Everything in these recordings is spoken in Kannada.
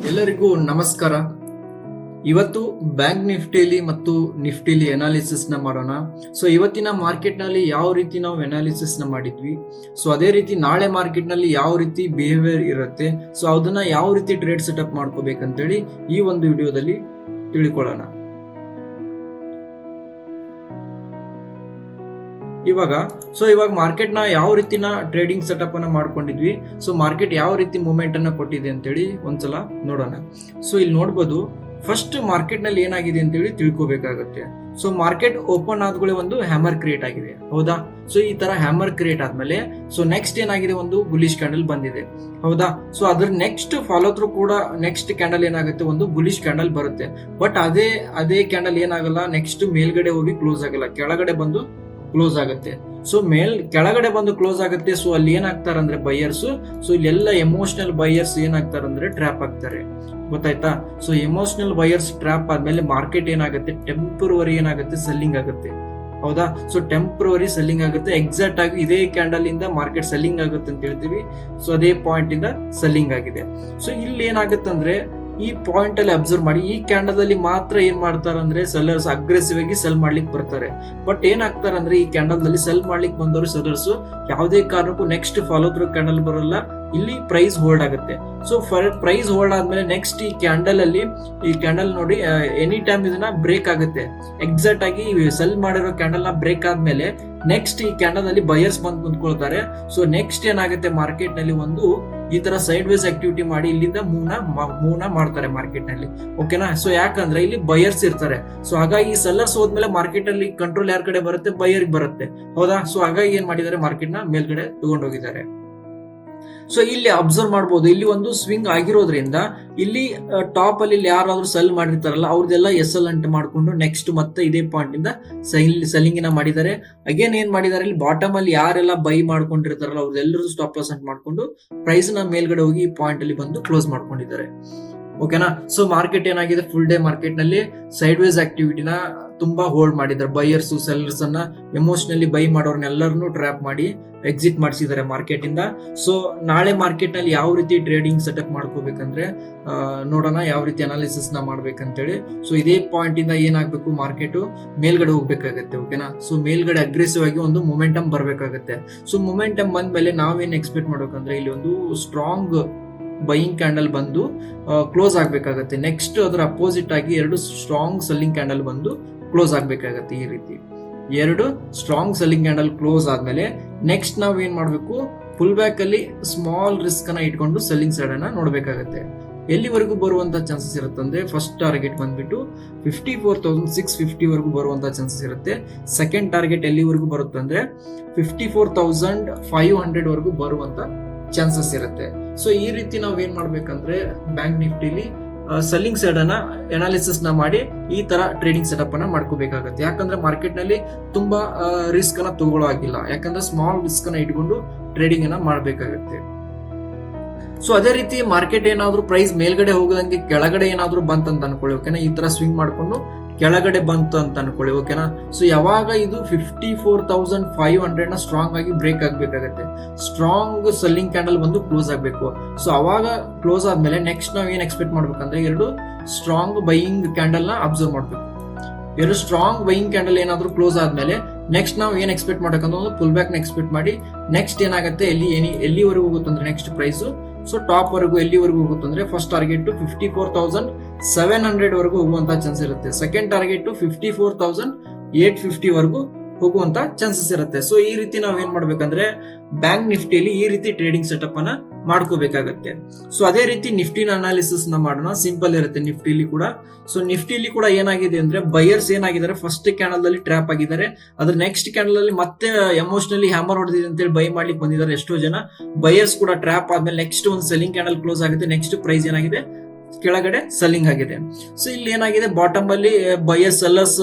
ಎಲ್ಲರಿಗೂ ನಮಸ್ಕಾರ. ಇವತ್ತು ಬ್ಯಾಂಕ್ ನಿಫ್ಟಿಲಿ ಮತ್ತು ನಿಫ್ಟಿಲಿ ಅನಾಲಿಸಿಸ್ ನ ಮಾಡೋಣ. ಸೊ ಇವತ್ತಿನ ಮಾರ್ಕೆಟ್ ನಲ್ಲಿ ಯಾವ ರೀತಿ ನಾವು ಅನಾಲಿಸಿಸ್ ನ ಮಾಡಿದ್ವಿ, ಸೊ ಅದೇ ರೀತಿ ನಾಳೆ ಮಾರ್ಕೆಟ್ ನಲ್ಲಿ ಯಾವ ರೀತಿ ಬಿಹೇವಿಯರ್ ಇರುತ್ತೆ, ಸೊ ಅದನ್ನ ಯಾವ ರೀತಿ ಟ್ರೇಡ್ ಸೆಟಪ್ ಮಾಡ್ಕೋಬೇಕಂತೇಳಿ ಈ ಒಂದು ವಿಡಿಯೋದಲ್ಲಿ ತಿಳ್ಕೊಳ್ಳೋಣ. ಇವಾಗ ಮಾರ್ಕೆಟ್ ನ ಯಾವ ರೀತಿನ ಟ್ರೇಡಿಂಗ್ ಸೆಟಪ್ ಅನ್ನ ಮಾಡ್ಕೊಂಡಿದ್ವಿ, ಸೊ ಮಾರ್ಕೆಟ್ ಯಾವ ರೀತಿ ಮೂವ್ಮೆಂಟ್ ಅನ್ನ ಕೊಟ್ಟಿದೆ ಅಂತೇಳಿ ಒಂದ್ಸಲ ನೋಡೋಣ. ಸೊ ಇಲ್ಲಿ ನೋಡ್ಬೋದು, ಫಸ್ಟ್ ಮಾರ್ಕೆಟ್ ನಲ್ಲಿ ಏನಾಗಿದೆ ಅಂತೇಳಿ ತಿಳ್ಕೊಬೇಕಾಗತ್ತೆ. ಸೊ ಮಾರ್ಕೆಟ್ ಓಪನ್ ಆದ್ಮೇಲೆ ಒಂದು ಹ್ಯಾಮರ್ ಕ್ರಿಯೇಟ್ ಆಗಿದೆ, ಹೌದಾ? ಸೊ ಈ ತರ ಹ್ಯಾಮರ್ ಕ್ರಿಯೇಟ್ ಆದ್ಮೇಲೆ ಸೊ ನೆಕ್ಸ್ಟ್ ಏನಾಗಿದೆ, ಒಂದು ಬುಲಿಶ್ ಕ್ಯಾಂಡಲ್ ಬಂದಿದೆ, ಹೌದಾ? ಸೊ ಅದ್ರ ನೆಕ್ಸ್ಟ್ ಫಾಲೋ ಥ್ರೂ ಕೂಡ ನೆಕ್ಸ್ಟ್ ಕ್ಯಾಂಡಲ್ ಏನಾಗುತ್ತೆ, ಒಂದು ಬುಲಿಶ್ ಕ್ಯಾಂಡಲ್ ಬರುತ್ತೆ. ಬಟ್ ಅದೇ ಕ್ಯಾಂಡಲ್ ಏನಾಗಲ್ಲ, ನೆಕ್ಸ್ಟ್ ಮೇಲ್ಗಡೆ ಹೋಗಿ ಕ್ಲೋಸ್ ಆಗಲ್ಲ, ಕೆಳಗಡೆ ಬಂದು ಕ್ಲೋಸ್ ಆಗುತ್ತೆ. ಸೊ ಕೆಳಗಡೆ ಬಂದು ಕ್ಲೋಸ್ ಆಗುತ್ತೆ. ಸೊ ಅಲ್ಲಿ ಏನಾಗ್ತಾರೆ ಅಂದ್ರೆ ಬೈಯರ್ಸ್, ಸೊ ಇಲ್ಲೆಲ್ಲ ಎಮೋಷನಲ್ ಬೈಯರ್ಸ್ ಏನಾಗ್ತಾರಂದ್ರೆ ಟ್ರ್ಯಾಪ್ ಆಗ್ತಾರೆ, ಗೊತ್ತಾಯ್ತಾ? ಸೊ ಎಮೋಷನಲ್ ಬೈಯರ್ಸ್ ಟ್ರ್ಯಾಪ್ ಆದ್ಮೇಲೆ ಮಾರ್ಕೆಟ್ ಏನಾಗುತ್ತೆ, ಟೆಂಪರವರಿ ಏನಾಗುತ್ತೆ, ಸೆಲ್ಲಿಂಗ್ ಆಗುತ್ತೆ, ಹೌದಾ? ಸೊ ಟೆಂಪರವರಿ ಸೆಲ್ಲಿಂಗ್ ಆಗುತ್ತೆ. ಎಕ್ಸಾಕ್ಟ್ ಆಗಿ ಇದೇ ಕ್ಯಾಂಡಲ್ ಇಂದ ಮಾರ್ಕೆಟ್ ಸೆಲ್ಲಿಂಗ್ ಆಗುತ್ತೆ ಅಂತ ಹೇಳ್ತೀವಿ. ಸೊ ಅದೇ ಪಾಯಿಂಟ್ ಇಂದ ಸೆಲ್ಲಿಂಗ್ ಆಗಿದೆ. ಸೊ ಇಲ್ಲಿ ಏನಾಗುತ್ತೆ ಅಂದ್ರೆ, ಈ ಪಾಯಿಂಟ್ ಅಲ್ಲಿ ಅಬ್ಸರ್ವ್ ಮಾಡಿ, ಈ ಕ್ಯಾಂಡಲ್ ಅಲ್ಲಿ ಮಾತ್ರ ಏನ್ ಮಾಡ್ತಾರೆ ಅಂದ್ರೆ ಸೆಲ್ಲರ್ಸ್ ಅಗ್ರೆಸಿವ್ ಆಗಿ ಸೆಲ್ ಮಾಡ್ಲಿಕ್ಕೆ ಬರ್ತಾರೆ. ಬಟ್ ಏನಾಗ್ತಾರೆ ಅಂದ್ರೆ, ಈ ಕ್ಯಾಂಡಲ್ ನಲ್ಲಿ ಸೆಲ್ ಮಾಡ್ಲಿಕ್ಕೆ ಬಂದವರು ಸೆಲ್ಲರ್ಸ್ ಯಾವುದೇ ಕಾರಣಕ್ಕೂ ನೆಕ್ಸ್ಟ್ ಫಾಲೋ ಥ್ರೂ ಕ್ಯಾಂಡಲ್ ಬರಲ್ಲ, ಇಲ್ಲಿ ಪ್ರೈಸ್ ಹೋಲ್ಡ್ ಆಗುತ್ತೆ. ಸೊ ಪ್ರೈಸ್ ಹೋಲ್ಡ್ ಆದ್ಮೇಲೆ ನೆಕ್ಸ್ಟ್ ಈ ಕ್ಯಾಂಡಲ್ ನೋಡಿ, ಎನಿ ಟೈಮ್ ಇದನ್ನ ಬ್ರೇಕ್ ಆಗುತ್ತೆ. ಎಕ್ಸಾಕ್ಟ್ ಆಗಿ ಸೆಲ್ ಮಾಡಿರೋ ಕ್ಯಾಂಡಲ್ ನ ಬ್ರೇಕ್ ಆದ್ಮೇಲೆ ನೆಕ್ಸ್ಟ್ ಈ ಕ್ಯಾಂಡಲ್ ಅಲ್ಲಿ ಬಯರ್ಸ್ ಬಂದು ಕುಂತ್ಕೊಳ್ತಾರೆ. ಸೊ ನೆಕ್ಸ್ಟ್ ಏನಾಗುತ್ತೆ, ಮಾರ್ಕೆಟ್ ನಲ್ಲಿ ಒಂದು ಈ ತರ ಸೈಡ್ ವೇಸ್ ಆಕ್ಟಿವಿಟಿ ಮಾಡಿ ಇಲ್ಲಿಂದ ಮೂವ್ನ ಮಾಡ್ತಾರೆ ಮಾರ್ಕೆಟ್ ನಲ್ಲಿ, ಓಕೆನಾ? ಸೊ ಯಾಕಂದ್ರೆ ಇಲ್ಲಿ ಬಯರ್ಸ್ ಇರ್ತಾರೆ. ಸೊ ಹಾಗಾಗಿ ಸೆಲ್ಲರ್ಸ್ ಹೋದ್ಮೇಲೆ ಮಾರ್ಕೆಟ್ ಅಲ್ಲಿ ಕಂಟ್ರೋಲ್ ಯಾರ ಕಡೆ ಬರುತ್ತೆ, ಬಯರ್ ಬರುತ್ತೆ, ಹೌದಾ? ಸೊ ಹಾಗಾಗಿ ಏನ್ ಮಾಡಿದ್ದಾರೆ, ಮಾರ್ಕೆಟ್ ನ ಮೇಲ್ಗಡೆ ತಗೊಂಡೋಗಿದ್ದಾರೆ. ಸೊ ಇಲ್ಲಿ ಅಬ್ಸರ್ವ್ ಮಾಡಬಹುದು, ಇಲ್ಲಿ ಒಂದು ಸ್ವಿಂಗ್ ಆಗಿರೋದ್ರಿಂದ ಇಲ್ಲಿ ಟಾಪ್ ಅಲ್ಲಿ ಯಾರಾದ್ರೂ ಸೆಲ್ ಮಾಡಿರ್ತಾರಲ್ಲ ಅವ್ರದೆಲ್ಲ SL ಅಂತ ಮಾಡ್ಕೊಂಡು ನೆಕ್ಸ್ಟ್ ಮತ್ತೆ ಇದೇ ಪಾಯಿಂಟ್ ಇಂದ ಸೆಲ್ಲಿಂಗ್ ಮಾಡಿದ್ದಾರೆ. ಅಗೇನ್ ಏನ್ ಮಾಡಿದ್ದಾರೆ, ಇಲ್ಲಿ ಬಾಟಮ್ ಅಲ್ಲಿ ಯಾರೆಲ್ಲ ಬೈ ಮಾಡ್ಕೊಂಡಿರ್ತಾರಲ್ಲ ಅವ್ರದೆಲ್ಲರೂ ಸ್ಟಾಪ್ ಲಾಸ್ ಅಂತ ಮಾಡ್ಕೊಂಡು ಪ್ರೈಸ್ ನ ಮೇಲ್ಗಡೆ ಹೋಗಿ ಈ ಪಾಯಿಂಟ್ ಅಲ್ಲಿ ಬಂದು ಕ್ಲೋಸ್ ಮಾಡ್ಕೊಂಡಿದ್ದಾರೆ, ಓಕೆನಾ? ಸೊ ಮಾರ್ಕೆಟ್ ಏನಾಗಿದೆ, ಫುಲ್ ಡೇ ಮಾರ್ಕೆಟ್ ನಲ್ಲಿ ಸೈಡ್ ವೇಸ್ ಆಕ್ಟಿವಿಟಿನ ತುಂಬಾ ಹೋಲ್ಡ್ ಮಾಡಿದ್ದಾರೆ. ಬೈಯರ್ಸ್ ಸೆಲ್ಲರ್ಸ್ ಅನ್ನ ಎಮೋಷನಲಿ ಬೈ ಮಾಡೋರ್ನೆಲ್ಲರನ್ನು ಟ್ರ್ಯಾಪ್ ಮಾಡಿ ಎಕ್ಸಿಟ್ ಮಾಡಿಸಿದ್ದಾರೆ ಮಾರ್ಕೆಟ್ ಇಂದ. ಸೊ ನಾಳೆ ಮಾರ್ಕೆಟ್ ನಲ್ಲಿ ಯಾವ ರೀತಿ ಟ್ರೇಡಿಂಗ್ ಸೆಟಪ್ ಮಾಡ್ಕೋಬೇಕಂದ್ರೆ ನೋಡೋಣ, ಯಾವ ರೀತಿ ಅನಾಲಿಸಿಸ್ ನ ಮಾಡ್ಬೇಕಂತೇಳಿ. ಸೊ ಇದೇ ಪಾಯಿಂಟ್ ಇಂದ ಏನಾಗ್ಬೇಕು, ಮಾರ್ಕೆಟ್ ಮೇಲ್ಗಡೆ ಹೋಗ್ಬೇಕಾಗತ್ತೆ, ಓಕೆನಾ? ಸೊ ಮೇಲ್ಗಡೆ ಅಗ್ರೆಸಿವ್ ಆಗಿ ಒಂದು ಮೊಮೆಂಟಮ್ ಬರ್ಬೇಕಾಗತ್ತೆ. ಸೊ ಮೊಮೆಂಟಮ್ ಬಂದ್ಮೇಲೆ ನಾವೇನ್ ಎಕ್ಸ್ಪೆಕ್ಟ್ ಮಾಡ್ಬೇಕಂದ್ರೆ, ಇಲ್ಲಿ ಒಂದು ಸ್ಟ್ರಾಂಗ್ ಬೈಯಿಂಗ್ ಕ್ಯಾಂಡಲ್ ಬಂದು ಕ್ಲೋಸ್ ಆಗ್ಬೇಕಾಗತ್ತೆ. ನೆಕ್ಸ್ಟ್ ಅದರ ಅಪೋಸಿಟ್ ಆಗಿ ಎರಡು ಸ್ಟ್ರಾಂಗ್ ಸೆಲ್ಲಿಂಗ್ ಕ್ಯಾಂಡಲ್ ಬಂದು ಕ್ಲೋಸ್ ಆಗ್ಬೇಕಾಗತ್ತೆ. ಈ ರೀತಿ ಎರಡು ಸ್ಟ್ರಾಂಗ್ ಸೆಲ್ಲಿಂಗ್ ಕ್ಯಾಂಡಲ್ ಕ್ಲೋಸ್ ಆದ್ಮೇಲೆ ನೆಕ್ಸ್ಟ್ ನಾವ್ ಏನ್ ಮಾಡ್ಬೇಕು, ಫುಲ್ ಬ್ಯಾಕ್ ಅಲ್ಲಿ ಸ್ಮಾಲ್ ರಿಸ್ಕ್ ಅನ್ನ ಇಟ್ಕೊಂಡು ಸೆಲ್ಲಿಂಗ್ ಸೈಡ್ ಅನ್ನ ನೋಡ್ಬೇಕಾಗತ್ತೆ. ಎಲ್ಲಿವರೆಗೂ ಬರುವಂತ ಚಾನ್ಸಸ್ ಇರುತ್ತೆ ಅಂದ್ರೆ, ಫಸ್ಟ್ ಟಾರ್ಗೆಟ್ ಬಂದ್ಬಿಟ್ಟು 54,650 ವರೆಗೂ ಬರುವಂತ ಚಾನ್ಸಸ್ ಇರುತ್ತೆ. ಸೆಕೆಂಡ್ ಟಾರ್ಗೆಟ್ ಎಲ್ಲಿವರೆಗೂ ಬರುತ್ತೆ ಅಂದ್ರೆ 54,500 ವರೆಗೂ ಬರುವಂತ ಚಾನ್ಸಸ್ ಇರುತ್ತೆ. ಸೊ ಈ ರೀತಿ ನಾವ್ ಏನ್ ಮಾಡ್ಬೇಕಂದ್ರೆ, ಬ್ಯಾಂಕ್ ನಿಫ್ಟಿಲಿ ಸೆಲ್ಲಿಂಗ್ ಸೈಡ್ ಅನ್ನ ಅನಾಲಿಸಿಸ್ ನ ಮಾಡಿ ಈ ತರ ಟ್ರೇಡಿಂಗ್ ಸೆಟಪ್ ಅನ್ನ ಮಾಡ್ಕೋಬೇಕಾಗತ್ತೆ. ಯಾಕಂದ್ರೆ ಮಾರ್ಕೆಟ್ ನಲ್ಲಿ ತುಂಬಾ ರಿಸ್ಕ್ ಅನ್ನ ತಗೊಳ್ಳೋ ಆಗಿಲ್ಲ, ಯಾಕಂದ್ರೆ ಸ್ಮಾಲ್ ರಿಸ್ಕ್ ಅನ್ನ ಇಟ್ಕೊಂಡು ಟ್ರೇಡಿಂಗ್ ಅನ್ನ ಮಾಡ್ಬೇಕಾಗತ್ತೆ. ಸೊ ಅದೇ ರೀತಿ ಮಾರ್ಕೆಟ್ ಏನಾದ್ರು ಪ್ರೈಸ್ ಮೇಲ್ಗಡೆ ಹೋಗದಂಗೆ ಕೆಳಗಡೆ ಏನಾದ್ರು ಬಂತಂತ ಅನ್ಕೊಳ್ಳಿ, ಓಕೆನಾ? ಈ ತರ ಸ್ವಿಂಗ್ ಮಾಡ್ಕೊಂಡು ಕೆಳಗಡೆ ಬಂತು ಅಂತ ಅನ್ಕೊಳ್ಳಿ, ಓಕೆನಾ? ಸೊ ಯಾವಾಗ ಇದು 54,500 ನ ಸ್ಟ್ರಾಂಗ್ ಆಗಿ ಬ್ರೇಕ್ ಆಗ್ಬೇಕಾಗತ್ತೆ, ಸ್ಟ್ರಾಂಗ್ ಸೆಲ್ಲಿಂಗ್ ಕ್ಯಾಂಡಲ್ ಬಂದು ಕ್ಲೋಸ್ ಆಗ್ಬೇಕು. ಸೊ ಅವಾಗ ಕ್ಲೋಸ್ ಆದ್ಮೇಲೆ ನೆಕ್ಸ್ಟ್ ನಾವ್ ಏನ್ ಎಕ್ಸ್ಪೆಕ್ಟ್ ಮಾಡ್ಬೇಕಂದ್ರೆ, ಎರಡು ಸ್ಟ್ರಾಂಗ್ ಬೈಯಿಂಗ್ ಕ್ಯಾಂಡಲ್ ನ ಅಬ್ಸರ್ವ್ ಮಾಡ್ಬೇಕು. ಎರಡು ಸ್ಟ್ರಾಂಗ್ ಬೈಯಿಂಗ್ ಕ್ಯಾಂಡಲ್ ಏನಾದ್ರು ಕ್ಲೋಸ್ ಆದ್ಮೇಲೆ ನೆಕ್ಸ್ಟ್ ನಾವು ಏನ್ ಎಕ್ಸ್ಪೆಕ್ಟ್ ಮಾಡ್ಬೇಕಂದ್ರೆ, ಒಂದು ಪುಲ್ ಬ್ಯಾಕ್ ನ ಎಕ್ಸ್ಪೆಕ್ಟ್ ಮಾಡಿ ನೆಕ್ಸ್ಟ್ ಏನಾಗುತ್ತೆ, ಎಲ್ಲಿವರೆಗೂ ಹೋಗುತ್ತಂದ್ರೆ ನೆಕ್ಸ್ಟ್ ಪ್ರೈಸ್, ಸೊ ಟಾಪ್ ವರೆಗೂ ಎಲ್ಲಿವರೆಗೂ ಹೋಗುತ್ತಂದ್ರೆ, ಫಸ್ಟ್ ಟಾರ್ಗೆಟ್ 54,700 ವರೆಗೂ ಹೋಗುವಂತ ಚಾನ್ಸ್ ಇರುತ್ತೆ. ಸೆಕೆಂಡ್ ಟಾರ್ಗೆಟ್ 54,850 ವರೆಗೂ ಹೋಗುವಂತ ಚಾನ್ಸಸ್ ಇರುತ್ತೆ. ಸೊ ಈ ರೀತಿ ನಾವ್ ಏನ್ ಮಾಡ್ಬೇಕಂದ್ರೆ, ಬ್ಯಾಂಕ್ ನಿಫ್ಟಿಯಲ್ಲಿ ಈ ರೀತಿ ಟ್ರೇಡಿಂಗ್ ಸೆಟಪ್ ಅನ್ನ ಮಾಡ್ಕೋಬೇಕಾಗತ್ತೆ. ಸೊ ಅದೇ ರೀತಿ ನಿಫ್ಟಿನ ಅನಾಲಿಸಿಸ್ ನ ಮಾಡೋಣ. ಸಿಂಪಲ್ ಇರುತ್ತೆ ನಿಫ್ಟಿಲಿ ಕೂಡ. ಸೊ ನಿಫ್ಟಿಲಿ ಕೂಡ ಏನಾಗಿದೆ ಅಂದ್ರೆ, ಬೈಯರ್ಸ್ ಏನಾಗಿದ್ದಾರೆ, ಫಸ್ಟ್ ಕ್ಯಾಂಡಲ್ ಅಲ್ಲಿ ಟ್ರ್ಯಾಪ್ ಆಗಿದ್ದಾರೆ. ಅದ್ರ ನೆಕ್ಸ್ಟ್ ಕ್ಯಾಂಡಲ್ ಅಲ್ಲಿ ಮತ್ತೆ ಎಮೋಷನಲಿ ಹ್ಯಾಮರ್ ಹೊಡೆದಿದೆ ಅಂತೇಳಿ ಬೈ ಮಾಡ್ಲಿಕ್ಕೆ ಬಂದಿದ್ದಾರೆ ಎಷ್ಟೋ ಜನ. ಬೈಯರ್ಸ್ ಕೂಡ ಟ್ರ್ಯಾಪ್ ಆದ್ಮೇಲೆ ನೆಕ್ಸ್ಟ್ ಒಂದು ಸೆಲ್ಲಿಂಗ್ ಕ್ಯಾಂಡಲ್ ಕ್ಲೋಸ್ ಆಗುತ್ತೆ. ನೆಕ್ಸ್ಟ್ ಪ್ರೈಸ್ ಏನಾಗಿದೆ, ಕೆಳಗಡೆ ಸೆಲ್ಲಿಂಗ್ ಆಗಿದೆ. ಸೊ ಇಲ್ಲಿ ಏನಾಗಿದೆ, ಬಾಟಮ್ ಅಲ್ಲಿ ಬೈಯರ್ಸ್ ಸೆಲ್ಲರ್ಸ್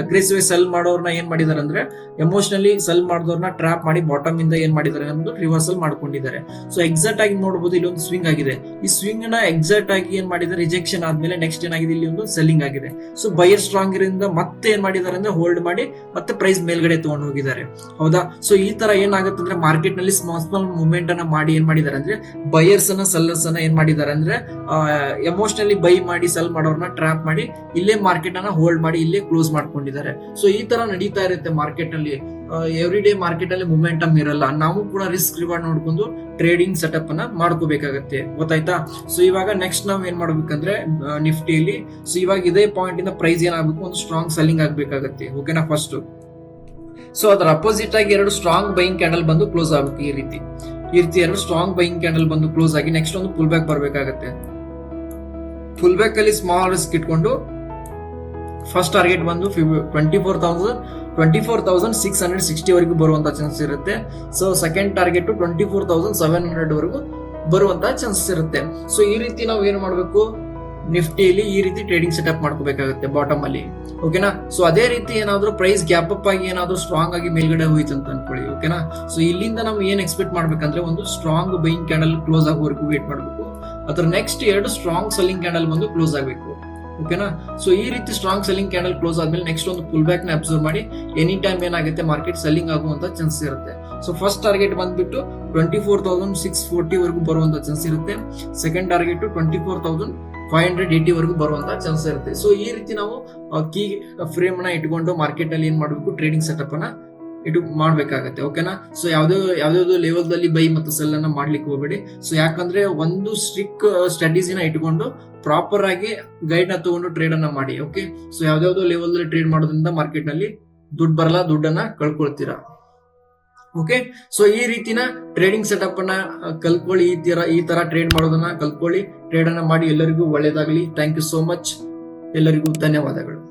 ಅಗ್ರೆಸಿವ್ ಸೆಲ್ ಮಾಡೋರ್ನ ಏನ್ ಮಾಡಿದಾರೆ ಅಂದ್ರೆ, ಎಮೋಷನಲಿ ಸೆಲ್ ಮಾಡಿದವ್ರನ್ನ ಟ್ರ್ಯಾಪ್ ಮಾಡಿ ಬಾಟಮ್ ಇಂದ ಏನ್ ಮಾಡಿದ್ದಾರೆ ಅನ್ನೋದು ರಿವರ್ಸಲ್ ಮಾಡ್ಕೊಂಡಿದ್ದಾರೆ. ಸೊ ಎಕ್ಸಾಕ್ಟ್ ಆಗಿ ನೋಡಬಹುದು, ಇಲ್ಲಿ ಒಂದು ಸ್ವಿಂಗ್ ಆಗಿದೆ. ಈ ಸ್ವಿಂಗ್ ನ ಎಕ್ಸಾಕ್ಟ್ ಆಗಿ ಏನ್ ಮಾಡಿದ್ದಾರೆ, ರಿಜೆಕ್ಷನ್ ಆದ್ಮೇಲೆ ನೆಕ್ಸ್ಟ್ ಏನಾಗಿದೆ, ಇಲ್ಲಿ ಒಂದು ಸೆಲ್ಲಿಂಗ್ ಆಗಿದೆ. ಸೊ ಬೈಯರ್ ಸ್ಟ್ರಾಂಗ್ ಇರಿಂದ ಮತ್ತೆ ಏನ್ ಮಾಡಿದ್ದಾರೆ ಅಂದ್ರೆ, ಹೋಲ್ಡ್ ಮಾಡಿ ಮತ್ತೆ ಪ್ರೈಸ್ ಮೇಲ್ಗಡೆ ತಗೊಂಡು ಹೋಗಿದ್ದಾರೆ, ಹೌದಾ? ಸೊ ಈ ತರ ಏನಾಗುತ್ತೆ ಅಂದ್ರೆ, ಮಾರ್ಕೆಟ್ ನಲ್ಲಿ ಸ್ಮಾಲ್ ಮೂವ್ಮೆಂಟ್ ಅನ್ನ ಮಾಡಿ ಏನ್ ಮಾಡಿದ್ದಾರೆ ಅಂದ್ರೆ, ಬೈಯರ್ಸ್ ಅನ್ನ ಸೆಲ್ಲರ್ಸ್ ಅನ್ನ ಏನ್ ಮಾಡಿದ್ದಾರೆ ಅಂದ್ರೆ ಎಮೋಷನಲಿ ಬೈ ಮಾಡಿ ಸೆಲ್ ಮಾಡೋರ್ನ ಟ್ರ್ಯಾಪ್ ಮಾಡಿ ಇಲ್ಲೇ ಮಾರ್ಕೆಟ್ ಅನ್ನ ಹೋಲ್ಡ್ ಮಾಡಿ ಇಲ್ಲೇ ಕ್ಲೋಸ್ ಮಾಡ್ಕೊಂಡಿದ್ದಾರೆ. ಸೊ ಈ ತರ ನಡೀತಾ ಇರುತ್ತೆ ಮಾರ್ಕೆಟ್ ಅಲ್ಲಿ. ಎವ್ರಿ ಡೇ ಮಾರ್ಕೆಟ್ ಅಲ್ಲಿ ಮೊಮೆಂಟಮ್ ಇರಲ್ಲ. ನಾವು ಕೂಡ ರಿಸ್ಕ್ ರಿವಾರ್ಡ್ ನೋಡ್ಕೊಂಡು ಟ್ರೇಡಿಂಗ್ ಸೆಟಪ್ ಅನ್ನ ಮಾಡ್ಕೋಬೇಕಾಗತ್ತೆ, ಗೊತ್ತಾಯ್ತಾ? ಸೊ ಇವಾಗ ನೆಕ್ಸ್ಟ್ ನಾವ್ ಏನ್ ಮಾಡ್ಬೇಕಂದ್ರೆ ನಿಫ್ಟಿಯಲ್ಲಿ, ಸೊ ಇವಾಗ ಇದೇ ಪಾಯಿಂಟ್ ಇಂದ ಪ್ರೈಸ್ ಏನಾಗಬೇಕು, ಒಂದು ಸ್ಟ್ರಾಂಗ್ ಸೆಲ್ಲಿಂಗ್ ಆಗ್ಬೇಕಾಗತ್ತೆ, ಓಕೆನಾ? ಫಸ್ಟ್ ಸೊ ಅದರ ಅಪೋಸಿಟ್ ಆಗಿ ಎರಡು ಸ್ಟ್ರಾಂಗ್ ಬೈಯಿಂಗ್ ಕ್ಯಾಂಡಲ್ ಬಂದು ಕ್ಲೋಸ್ ಆಗ್ಬೇಕು. ಈ ರೀತಿ ಎರಡು ಸ್ಟ್ರಾಂಗ್ ಬೈಯಿಂಗ್ ಕ್ಯಾಂಡಲ್ ಬಂದು ಕ್ಲೋಸ್ ಆಗಿ ನೆಕ್ಸ್ಟ್ ಒಂದು ಪುಲ್ ಬ್ಯಾಕ್ ಬರ್ಬೇಕಾಗತ್ತೆ. ಫುಲ್ ಬ್ಯಾಕ್ ಅಲ್ಲಿ ಸ್ಮಾಲ್ ರಿಸ್ಕ್ ಇಟ್ಕೊಂಡು ಫಸ್ಟ್ ಟಾರ್ಗೆಟ್ ಬಂದು 24,660 ವರೆಗೂ ಬರುವಂತ ಚಾನ್ಸಸ್ ಇರುತ್ತೆ. ಸೊ ಸೆಕೆಂಡ್ ಟಾರ್ಗೆಟ್ 24,700 ವರೆಗೂ ಬರುವಂತ ಚಾನ್ಸಸ್ ಇರುತ್ತೆ. ಸೊ ಈ ರೀತಿ ನಾವು ಏನ್ ಮಾಡ್ಬೇಕು, ನಿಫ್ಟಿಯಲ್ಲಿ ಈ ರೀತಿ ಟ್ರೇಡಿಂಗ್ ಸೆಟಪ್ ಮಾಡ್ಕೋಬೇಕಾಗುತ್ತೆ ಬಾಟಮ್ ಅಲ್ಲಿ, ಓಕೆನಾ? ಸೊ ಅದೇ ರೀತಿ ಏನಾದ್ರು ಪ್ರೈಸ್ ಗ್ಯಾಪ್ ಅಪ್ ಆಗಿ ಏನಾದ್ರು ಸ್ಟ್ರಾಂಗ್ ಆಗಿ ಮೇಲ್ಗಡೆ ಹೋಯ್ತು ಅಂತ ಅನ್ಕೊಳ್ಳಿ, ಓಕೆನಾ? ಸೊ ಇಲ್ಲಿಂದ ನಾವು ಏನ್ ಎಕ್ಸ್ಪೆಕ್ಟ್ ಮಾಡ್ಬೇಕಂದ್ರೆ ಒಂದು ಸ್ಟ್ರಾಂಗ್ ಬೈಯಿಂಗ್ ಕ್ಯಾಂಡಲ್ ಕ್ಲೋಸ್ ಆಗೋವರೆಗೂ ವೇಟ್ ಮಾಡಬೇಕು. ಅದ್ರ ನೆಕ್ಸ್ಟ್ ಎರಡು ಸ್ಟ್ರಾಂಗ್ ಸೆಲ್ಲಿಂಗ್ ಕ್ಯಾಂಡಲ್ ಬಂದು ಕ್ಲೋಸ್ ಆಗಬೇಕು, ಓಕೆನಾ? ಸೊ ಈ ರೀತಿ ಸ್ಟ್ರಾಂಗ್ ಸೆಲ್ಲಿಂಗ್ ಕ್ಯಾಂಡಲ್ ಕ್ಲೋಸ್ ಆದ್ಮೇಲೆ ನೆಕ್ಸ್ಟ್ ಒಂದು ಪುಲ್ ಬ್ಯಾಕ್ ನ ಅಬ್ಸರ್ವ್ ಮಾಡಿ ಎನಿ ಟೈಮ್ ಏನಾಗುತ್ತೆ ಮಾರ್ಕೆಟ್ ಸೆಲ್ಲಿಂಗ್ ಆಗುವಂತ ಚಾನ್ಸಸ್ ಇರುತ್ತೆ. ಸೊ ಫಸ್ಟ್ ಟಾರ್ಗೆಟ್ ಬಂದ್ಬಿಟ್ಟು 24,640 ವರೆಗೂ ಬರುವಂತ ಚಾನ್ಸ್ ಇರುತ್ತೆ. ಸೆಕೆಂಡ್ ಟಾರ್ಗೆಟ್ 24,580 ವರೆಗೂ ಬರುವಂತ ಚಾನ್ಸ್ ಇರುತ್ತೆ. ಸೊ ಈ ರೀತಿ ನಾವು ಕೀ ಫ್ರೇಮ್ ನ ಇಟ್ಕೊಂಡು ಮಾರ್ಕೆಟ್ ಅಲ್ಲಿ ಏನ್ ಮಾಡಬೇಕು, ಟ್ರೇಡಿಂಗ್ ಸೆಟಪ್ ಅನ್ನ ಮಾಡ್ಬೇಕಾಗತ್ತೆ, ಓಕೆನಾ? ಸೊ ಯಾವ್ದಾವ್ದು ಲೆವೆಲ್ ದಲ್ಲಿ ಬೈ ಮತ್ತು ಸೆಲ್ ಅನ್ನ ಮಾಡ್ಲಿಕ್ಕೆ ಹೋಗಬೇಡಿ. ಸೊ ಯಾಕಂದ್ರೆ ಒಂದು ಸ್ಟ್ರಿಕ್ ಸ್ಟ್ರಾಟಜಿನ ಇಟ್ಕೊಂಡು ಪ್ರಾಪರ್ ಆಗಿ ಗೈಡ್ ನ ತಗೊಂಡು ಟ್ರೇಡ್ ಅನ್ನ ಮಾಡಿ, ಓಕೆ? ಸೊ ಯಾವ್ದಾವ್ದು ಲೆವೆಲ್ ದಲ್ಲಿ ಟ್ರೇಡ್ ಮಾಡೋದ್ರಿಂದ ಮಾರ್ಕೆಟ್ ನಲ್ಲಿ ದುಡ್ಡು ಬರಲ್ಲ, ದುಡ್ಡನ್ನ ಕಳ್ಕೊಳ್ತೀರಾ, ಓಕೆ? ಸೊ ಈ ರೀತಿನ ಟ್ರೇಡಿಂಗ್ ಸೆಟಪ್ ಅನ್ನ ಕಲ್ತ್ಕೊಳ್ಳಿ. ಈ ತರ ಟ್ರೇಡ್ ಮಾಡೋದನ್ನ ಕಲ್ತ್ಕೊಳ್ಳಿ, ಟ್ರೇಡ್ ಅನ್ನ ಮಾಡಿ. ಎಲ್ಲರಿಗೂ ಒಳ್ಳೇದಾಗ್ಲಿ. Thank you so much. ಎಲ್ಲರಿಗೂ ಧನ್ಯವಾದಗಳು.